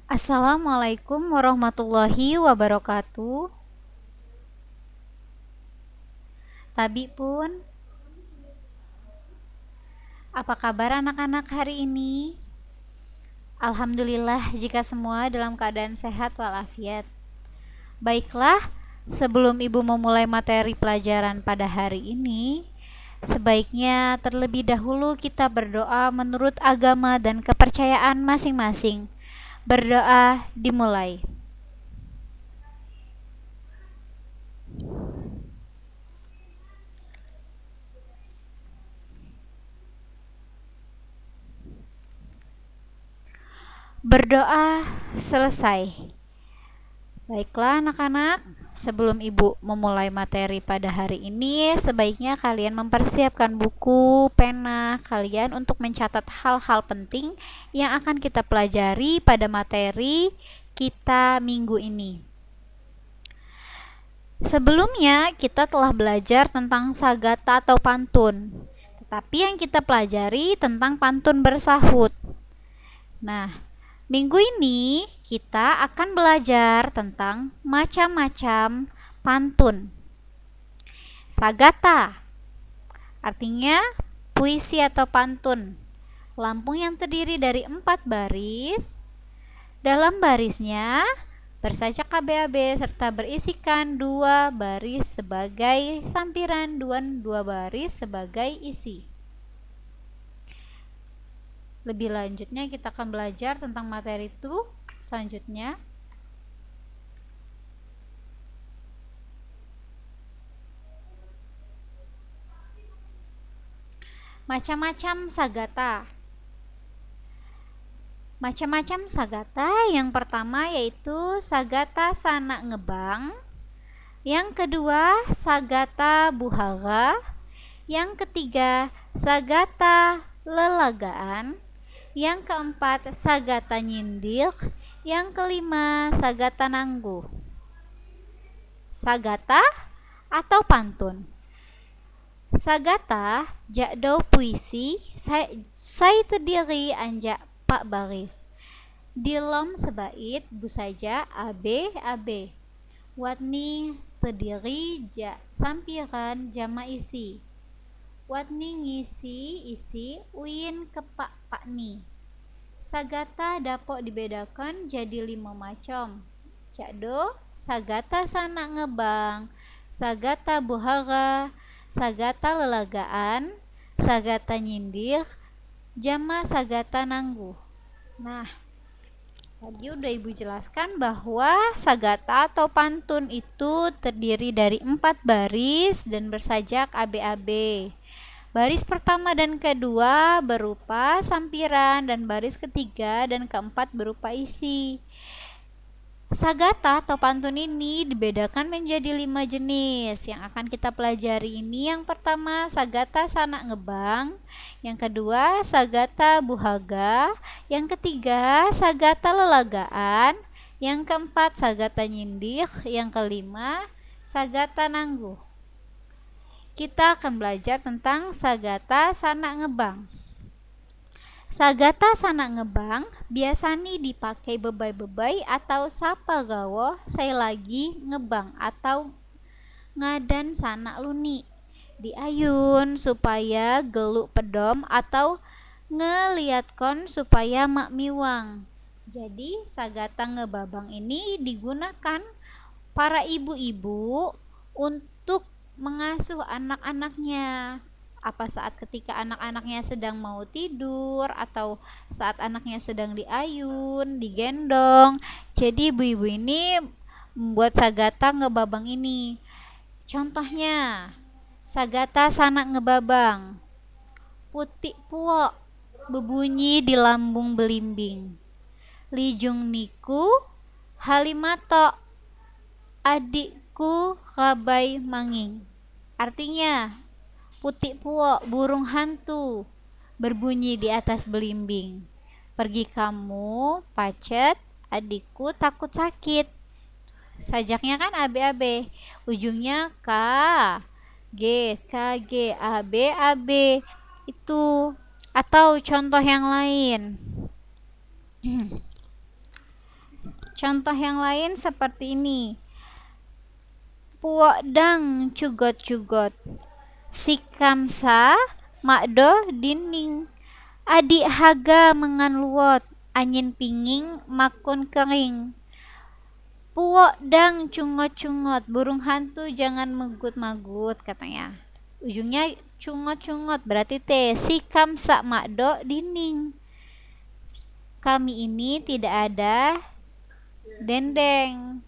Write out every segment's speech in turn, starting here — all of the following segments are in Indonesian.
Assalamualaikum warahmatullahi wabarakatuh. Tabi pun, apa kabar anak-anak hari ini? Alhamdulillah jika semua dalam keadaan sehat walafiat. Baiklah, sebelum Ibu memulai materi pelajaran pada hari ini, sebaiknya terlebih dahulu kita berdoa menurut agama dan kepercayaan masing-masing. Berdoa dimulai. Berdoa selesai. Baiklah anak-anak, sebelum Ibu memulai materi pada hari ini, sebaiknya kalian mempersiapkan buku, pena kalian untuk mencatat hal-hal penting yang akan kita pelajari pada materi kita minggu ini. Sebelumnya kita telah belajar tentang sagata atau pantun, tetapi yang kita pelajari tentang pantun bersahut. Nah, minggu ini kita akan belajar tentang macam-macam pantun. Sagata artinya puisi atau pantun. Lampung yang terdiri dari 4 baris. Dalam barisnya bersajak ABAB serta berisikan 2 baris sebagai sampiran dan 2 baris sebagai isi. Lebih lanjutnya kita akan belajar tentang materi itu selanjutnya. Macam-macam sagata. Macam-macam sagata, yang pertama yaitu sagata sanak ngebang, yang kedua sagata buhaga, yang ketiga sagata lelagaan, yang keempat sagata nyindik, yang kelima sagata nangguh. Sagata atau pantun. Sagata jakdo puisi saya terdiri anjak pak baris. Dilom sebait busaja AB. Watni terdiri jak sampiran jama isi. Watni ngisi isi uin kepak pakni. Sagata dapat dibedakan jadi 5 macam. Jakdo sagata sanak ngebang, sagata buhara, sagata lelagaan, sagata nyindir, jama sagata nangguh. Nah, tadi udah Ibu jelaskan bahwa sagata atau pantun itu terdiri dari 4 baris dan bersajak ABAB. Baris pertama dan kedua berupa sampiran dan baris ketiga dan keempat berupa isi. Sagata atau pantun ini dibedakan menjadi 5 jenis yang akan kita pelajari ini. Yang pertama sagata sanak ngebang, yang kedua sagata buhaga, yang ketiga sagata lelagaan, yang keempat sagata nyindik, yang kelima sagata nangguh. Kita akan belajar tentang sagata sanak ngebang. Sagata sanak ngebang biasanya dipakai bebai-bebai atau sapa gawo saya lagi ngebang atau ngadan sanak luni diayun supaya geluk pedom atau ngeliatkon supaya mak miwang. Jadi sagata ngebabang ini digunakan para ibu-ibu untuk mengasuh anak-anaknya. Apa saat ketika anak-anaknya sedang mau tidur atau saat anaknya sedang diayun, digendong. Jadi ibu-ibu ini membuat sagata ngebabang ini. Contohnya, sagata sanak ngebabang. Putik puok bebunyi di lambung belimbing. Lijung niku halimato adikku rabai manging. Artinya, putik puok burung hantu berbunyi di atas belimbing. Pergi kamu pacet, adikku takut sakit. Sajaknya kan AB, ujungnya K G KG AB itu. Atau contoh yang lain. Contoh yang lain seperti ini. Puok dang cugot-cugot, sikamsa makdo dinding. Adik haga mengan luot, angin pinging makun kering. Puok dang cungot-cungot, burung hantu jangan megut-magut katanya. Ujungnya cungot-cungot berarti T. Sikam sak makdo dinding. Kami ini tidak ada dendeng.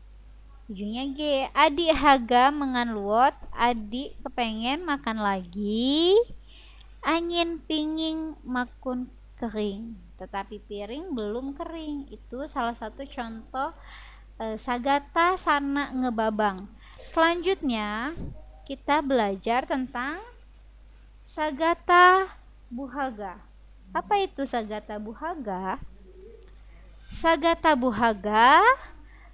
Ujungnya G. Adik haga mengan luot, adik kepengen makan lagi. Angin pinging makun kering, tetapi piring belum kering. Itu salah satu contoh sagata sana ngebabang. Selanjutnya kita belajar tentang sagata buhaga. Apa itu sagata buhaga? Sagata buhaga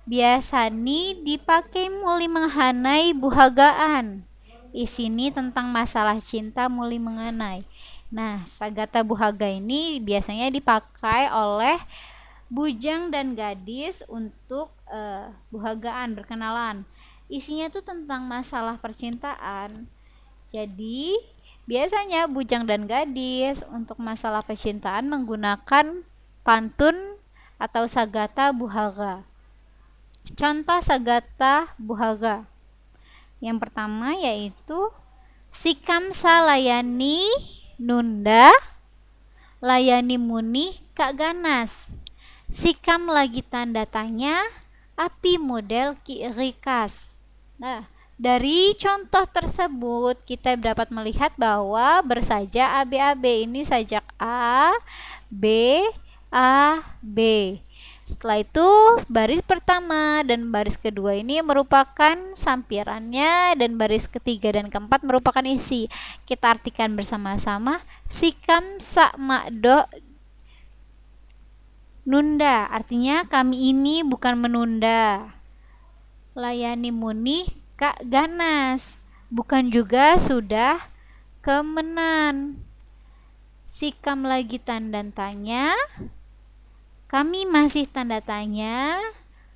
biasanya dipakai muli menghanai buhagaan. Isini tentang masalah cinta muli mengenai. Nah, sagata buhaga ini biasanya dipakai oleh bujang dan gadis untuk buhagaan, berkenalan. Isinya tuh tentang masalah percintaan. Jadi, biasanya bujang dan gadis untuk masalah percintaan menggunakan pantun atau sagata buhaga. Contoh sagata buhaga. Yang pertama yaitu sikamsa layani nunda, layani muni kak ganas. Sikam lagi tanda tanya, api model kirikas. Nah, dari contoh tersebut kita dapat melihat bahwa bersaja ABAB ini sajak A, B, A, B. Setelah itu baris pertama dan baris kedua ini merupakan sampirannya, dan baris ketiga dan keempat merupakan isi. Kita artikan bersama-sama. Sikam sak makdo nunda, artinya kami ini bukan menunda. Layani muni kak ganas, bukan juga sudah kemenan. Sikam lagi tanda tanya, kami masih tanda tanya.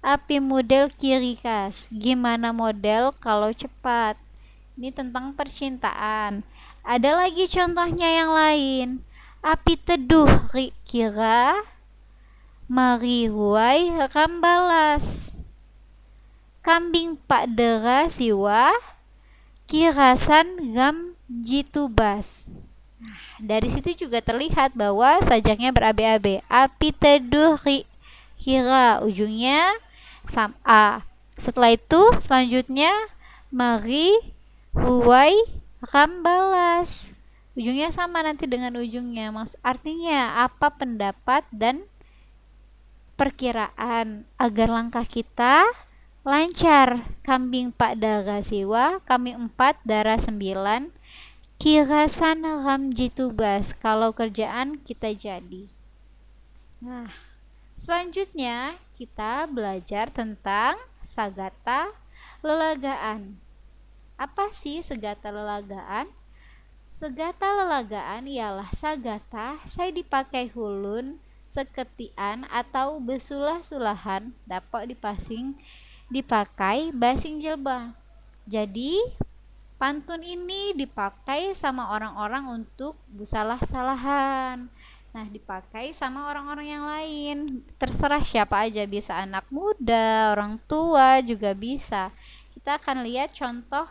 Api model kirikas, gimana model kalau cepat. Ini tentang percintaan. Ada lagi contohnya yang lain. Api teduh kira, mari huai rambalas. Kambing pak dera siwa, kirasan gam jitubas. Dari situ juga terlihat bahwa sajaknya berabe-abe. Api teduh kira, ujungnya A. Setelah itu selanjutnya mari huai rambalas, ujungnya sama nanti dengan ujungnya. Artinya apa pendapat dan perkiraan agar langkah kita lancar. Kambing pak dara siwa, kami 4 dara 9, kirasan ram jitubas, kalau kerjaan kita jadi. Nah, selanjutnya kita belajar tentang sagata lelagaan. Apa sih sagata lelagaan? Sagata lelagaan ialah sagata saya dipakai hulun, seketian atau besulah-sulahan, dapat dipakai basing jelba. Jadi pantun ini dipakai sama orang-orang untuk busalah-salahan. Nah, dipakai sama orang-orang yang lain. Terserah siapa aja, bisa anak muda, orang tua juga bisa. Kita akan lihat contoh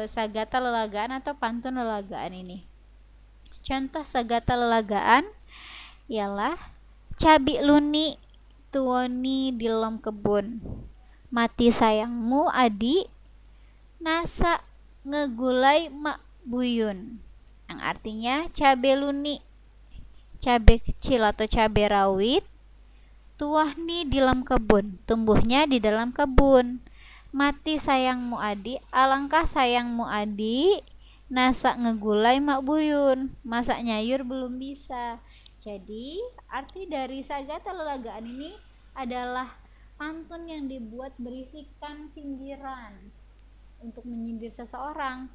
sagata lelagaan atau pantun lelagaan ini. Contoh sagata lelagaan ialah cabi luni tuoni di lom kebun. Mati sayangmu adik, nasa ngegulai mak buyun, yang artinya cabe luni, cabe kecil atau cabe rawit, tuah nih di dalam kebun, tumbuhnya di dalam kebun. Mati sayangmu adik, alangkah sayangmu adik, nasa ngegulai mak buyun, masak nyayur belum bisa. Jadi arti dari sagata lelagaan ini adalah pantun yang dibuat berisikan sindiran untuk menyindir seseorang.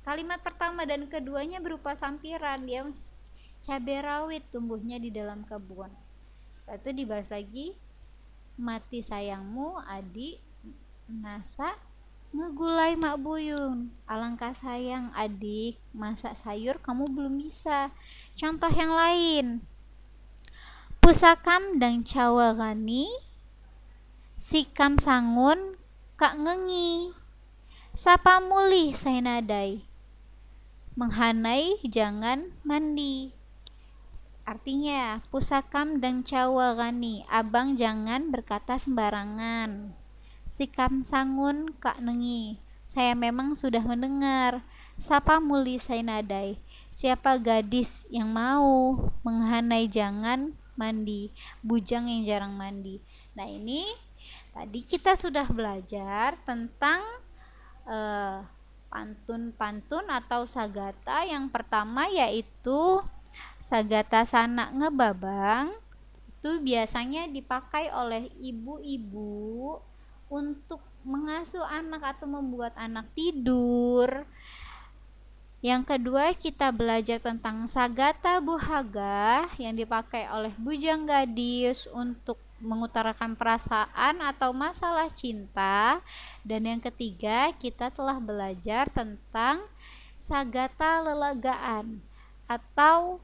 Kalimat pertama dan keduanya berupa sampiran. Dia cabai rawit tumbuhnya di dalam kebun. Itu dibalas lagi, mati sayangmu adik nasa ngegulai mak buyung. Alangkah sayang adik, masak sayur kamu belum bisa. Contoh yang lain, pusakam dan cawa gani, sikam sangun kak ngengi, sapa mulih sainadai, menghanai jangan mandi. Artinya, pusakam dan cawa gani, abang jangan berkata sembarangan. Sikam sangun kak nengi, saya memang sudah mendengar. Sapa muli sainadai, siapa gadis yang mau. Menghanai jangan mandi, bujang yang jarang mandi. Nah, ini tadi kita sudah belajar tentang pantun-pantun atau sagata. Yang pertama yaitu sagata sanak ngebabang. Itu biasanya dipakai oleh ibu-ibu untuk mengasuh anak atau membuat anak tidur. Yang kedua, kita belajar tentang sagata buhaga yang dipakai oleh bujang gadis untuk mengutarakan perasaan atau masalah cinta. Dan yang ketiga, kita telah belajar tentang sagata lelagaan atau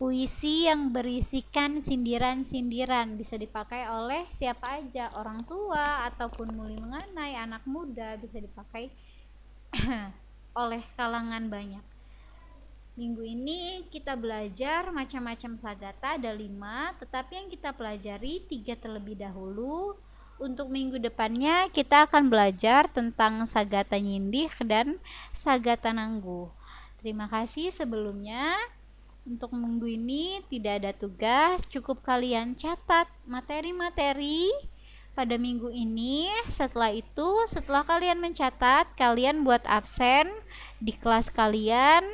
puisi yang berisikan sindiran-sindiran. Bisa dipakai oleh siapa aja, orang tua ataupun muli menganai, anak muda, bisa dipakai oleh kalangan banyak. Minggu ini kita belajar macam-macam sagata, ada 5, tetapi yang kita pelajari 3 terlebih dahulu. Untuk minggu depannya kita akan belajar tentang sagata nyindih dan sagata nanggu. Terima kasih sebelumnya. Untuk minggu ini tidak ada tugas, cukup kalian catat materi-materi pada minggu ini. Setelah itu, setelah kalian mencatat, kalian buat absen di kelas kalian.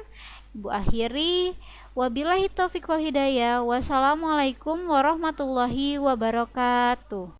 Ibu akhiri, wabillahi taufiq wal hidayah. Wassalamualaikum warahmatullahi wabarakatuh.